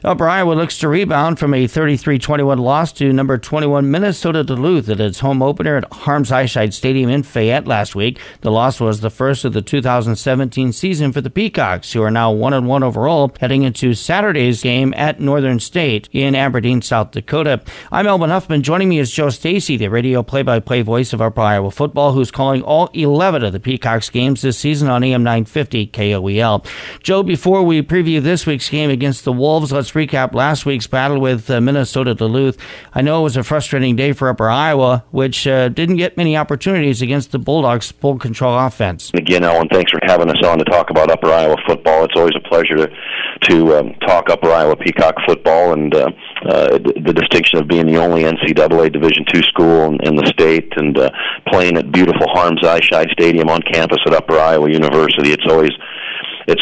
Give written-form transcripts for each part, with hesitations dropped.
Upper Iowa looks to rebound from a 33-21 loss to number 21 Minnesota Duluth at its home opener at Harms Eyesight Stadium in Fayette last week. The loss was the first of the 2017 season for the Peacocks, who are now 1-1 overall, heading into Saturday's game at Northern State in Aberdeen, South Dakota. I'm Elwin Huffman. Joining me is Joe Stasi, the radio play-by-play voice of Upper Iowa football, who's calling all 11 of the Peacocks games this season on AM 950 KOEL. Joe, before we preview this week's game against the Wolves, let's recap last week's battle with Minnesota Duluth. I know it was a frustrating day for Upper Iowa, which didn't get many opportunities against the Bulldogs' full control offense. Again, Elwin, thanks for having us on to talk about Upper Iowa football. It's always a pleasure to talk Upper Iowa Peacock football and the distinction of being the only NCAA Division II school in the state and playing at beautiful Harms Eyesight Stadium on campus at Upper Iowa University. It's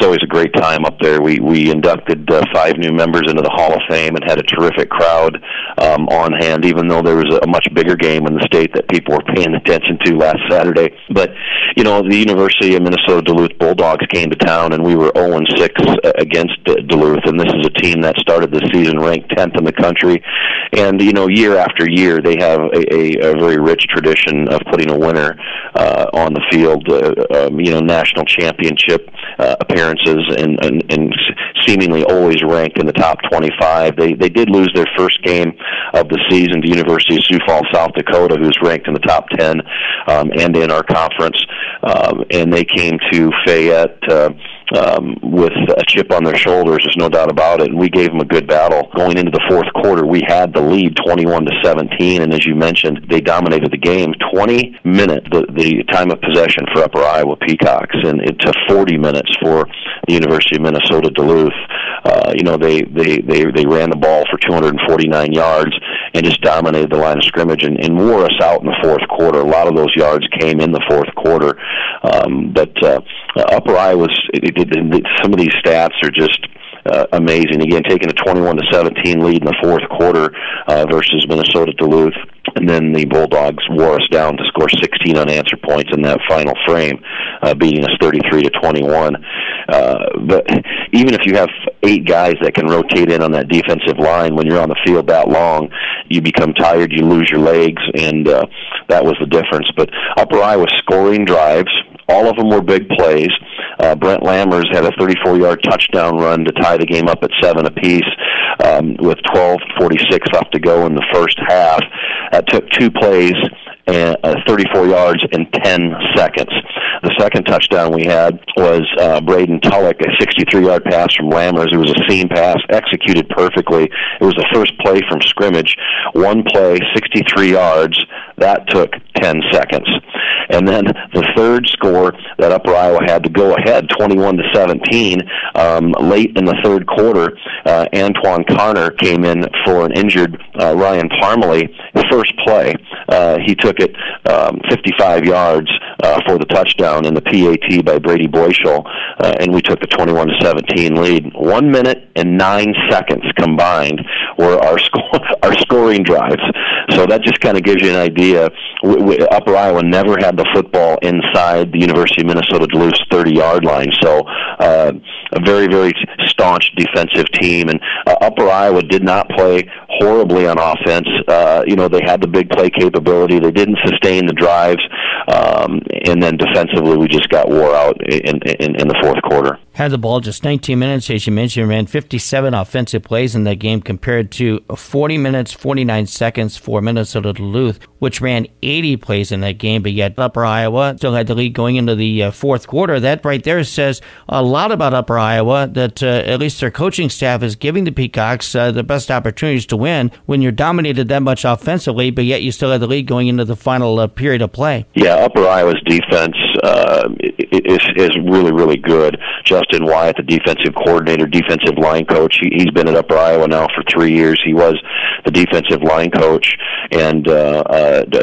always a great time up there. We inducted 5 new members into the Hall of Fame and had a terrific crowd on hand, even though there was a much bigger game in the state that people were paying attention to last Saturday. But, the University of Minnesota Duluth Bulldogs came to town, and we were 0-6 against Duluth, and this is a team that started the season ranked 10th in the country. And, year after year, they have a very rich tradition of putting a winner on the field, national championship appearances and seemingly always ranked in the top 25. They did lose their first game of the season to University of Sioux Falls, South Dakota, who's ranked in the top 10 and in our conference. And they came to Fayette with a chip on their shoulders, there's no doubt about it, and we gave them a good battle. Going into the fourth quarter, we had the lead 21-17, and as you mentioned, they dominated the game. 20 minutes, the time of possession for Upper Iowa Peacocks, and it took 40 minutes for the University of Minnesota Duluth. They ran the ball for 249 yards and just dominated the line of scrimmage and wore us out in the fourth quarter. A lot of those yards came in the fourth quarter, but Upper Iowa's some of these stats are just amazing. Again, taking a 21-17 lead in the fourth quarter versus Minnesota Duluth, and then the Bulldogs wore us down to score 16 unanswered points in that final frame, beating us 33-21. But even if you have 8 guys that can rotate in on that defensive line, when you're on the field that long, you become tired, you lose your legs, and that was the difference. But Upper Iowa scoring drives, all of them were big plays. Brent Lammers had a 34-yard touchdown run to tie the game up at 7 apiece with 12:46 left to go in the first half. That took 2 plays and 34 yards in 10 seconds. The second touchdown we had was Braden Tullock, a 63-yard pass from Lammers. It was a seam pass, executed perfectly. It was the first play from scrimmage. 1 play, 63 yards. That took 10 seconds. And then the third score that Upper Iowa had to go ahead, 21-17, late in the third quarter, Antoine Carner came in for an injured Ryan Parmalee. First play, he took it 55 yards for the touchdown in the PAT by Brady Boyschel, and we took the 21-17 lead. 1 minute and 9 seconds combined were our scoring drives. So that just kind of gives you an idea. Upper Iowa never had the football inside the University of Minnesota Duluth's 30-yard line. So a very, very staunch defensive team. And Upper Iowa did not play horribly on offense. They had the big play capability. They didn't sustain the drives. And then defensively, we just got wore out in the fourth quarter. Had the ball just 19 minutes, as you mentioned, ran 57 offensive plays in that game compared to 40 minutes, 49 seconds for Minnesota Duluth, which ran 80 plays in that game, but yet Upper Iowa still had the lead going into the fourth quarter. That right there says a lot about Upper Iowa, that at least their coaching staff is giving the Peacocks the best opportunities to win when you're dominated that much offensively, but yet you still had the lead going into the final period of play. Yeah, Upper Iowa's defense is really, really good. Justin Wyatt, the defensive coordinator, defensive line coach, he's been at Upper Iowa now for 3 years. He was the defensive line coach, and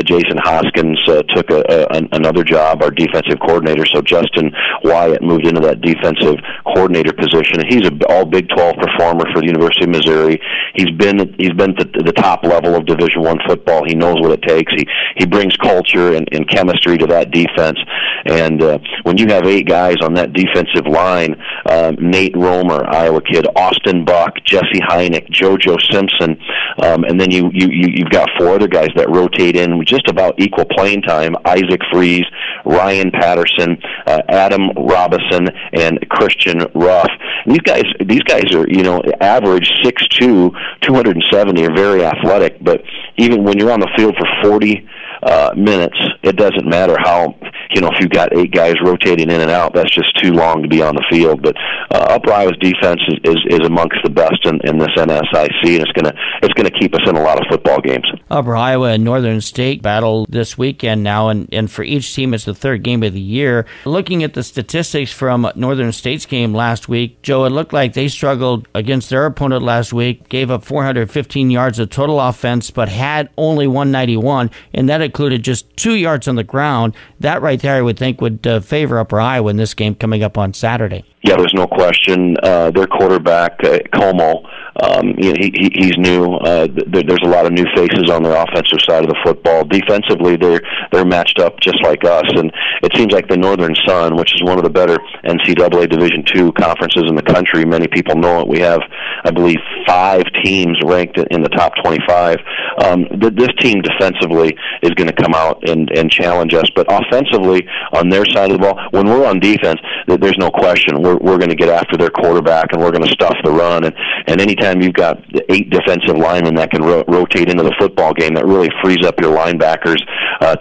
Jason Hoskins took another job, our defensive coordinator. So Justin Wyatt moved into that defensive coordinator position. He's an all Big 12 performer for the University of Missouri. He's been at the top level of Division I football. He knows what it takes. He brings culture and chemistry to that defense. And when you have 8 guys on that defensive line, Nate Romer, Iowa kid, Austin Buck, Jesse Heineck, JoJo Simpson, and then you've got 4 other guys that rotate in with just about equal playing time: Isaac Fries, Ryan Patterson, Adam Robison, and Christian Ruff. And these guys are, average 6'2", 270, are very athletic. But even when you're on the field for 40 minutes, it doesn't matter how, if you've got 8 guys rotating in and out, that's just too long to be on the field. But Upper Iowa's defense is amongst the best in this NSIC, and it's gonna keep us in a lot of football games. Upper Iowa and Northern State battle this weekend now, and for each team it's the 3rd game of the year. Looking at the statistics from Northern State's game last week, Joe, it looked like they struggled against their opponent last week, gave up 415 yards of total offense, but had only 191, and that included just 2 yards on the ground. That right there, I would think, would favor Upper Iowa in this game coming up on Saturday. Yeah, there's no question. Their quarterback, Como, he's new. There's a lot of new faces on the offensive side of the football. Defensively, they're matched up just like us, and it seems like the Northern Sun, which is one of the better NCAA Division II conferences in the country. Many people know it. We have, I believe, 5 teams ranked in the top 25. This team defensively is going to come out and challenge us, but offensively on their side of the ball, when we're on defense, there's no question we're going to get after their quarterback, and we're going to stuff the run. And anytime you've got 8 defensive linemen that can rotate into the football game, that really frees up your linebackers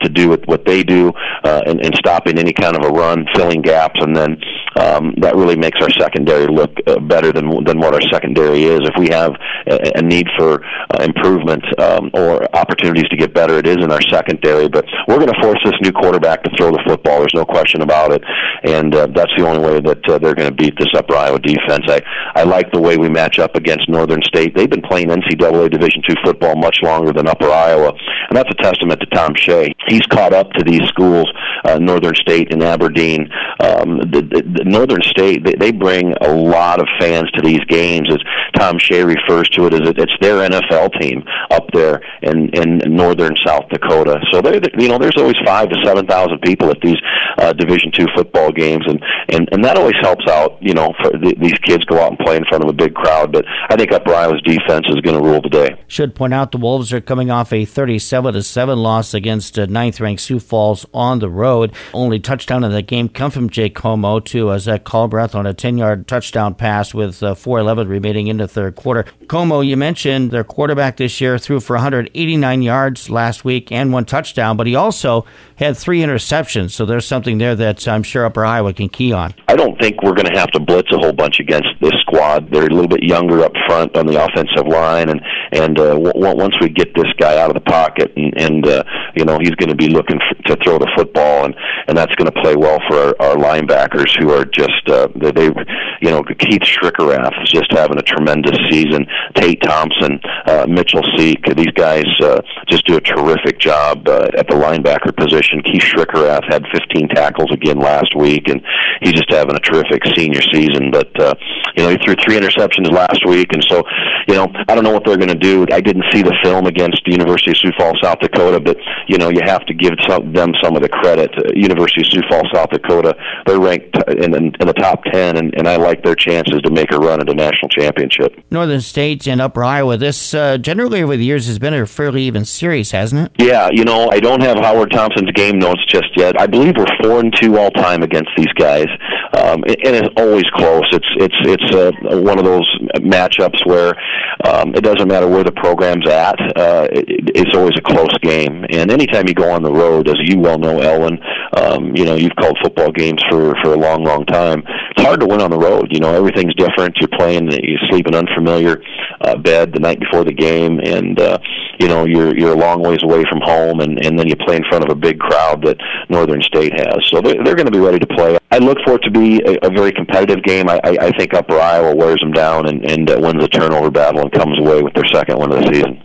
to do what they do, and stopping any kind of a run, filling gaps, and then that really makes our secondary look better than what our secondary is. If we have a need for improvement or opportunities to get better, it is in our secondary. But we're going to force this new quarterback to throw the football. There's no question about it, and that's the only way that they're going to beat this Upper Iowa defense. I like the way we match up against Northern State. They've been playing NCAA Division II football much longer than Upper Iowa, and that's a testament to Tom Shea. He's caught up to these schools, Northern State and Aberdeen. The Northern State, they bring a lot of fans to these games. As Tom Shea refers to it, as it's their NFL team up there in northern South Dakota. So there's always 5,000 to 7,000 people at these Division II football games, and that always helps out. For these kids go out and play in front of a big crowd. But I think Upper Iowa's defense is going to rule today. Should point out the Wolves are coming off a 37-7 loss against 9th-ranked Sioux Falls on the road. Only touchdown in that game come from Jake Como to Zach Culbreath on a 10-yard touchdown pass with 4:11 remaining in the 3rd quarter. Como, you mentioned their quarterback this year, threw for 189 yards last week and 1 touchdown, but he also had 3 interceptions, so there's something there that I'm sure Upper Iowa can key on. I don't think we're going to have to blitz a whole bunch against this squad. They're a little bit younger up front on the offensive line, and once we get this guy out of the pocket, and he's going to be looking to throw the football, and that's going to play well for our linebackers, who are just Keith Schrickerath is just having a tremendous season. Tate Thompson, Mitchell Seek, these guys just do a terrific job at the linebacker position. Keith Schrickerath had 15 tackles again last week, and he's just having a terrific senior season. But he threw 3 interceptions last week, and so I don't know what they're going to do. I didn't see the film against the University of Sioux Falls, South Dakota, but you have to give them some of the credit. University of Sioux Falls, South Dakota, they're ranked in the top 10, and I like their chances to make a run at a national championship. Northern State and Upper Iowa, this generally over the years has been a fairly even series, hasn't it? Yeah, I don't have Howard Thompson's game notes just yet. I believe we're 4-2 all time against these guys, and it's always close. It's one of those matchups where it doesn't matter where the program's at. It's always a close game, and anytime you go on the road, as you well know, Elwin, you've called football games for a long, long time. It's hard to win on the road. Everything's different. You sleep in an unfamiliar bed the night before the game, and you're a long ways away from home, and then you play in front of a big crowd that Northern State has. So they're going to be ready to play. I look for it to be a very competitive game. I think Upper Iowa wears them down and wins the turnover battle and comes away with their 2nd win of the season.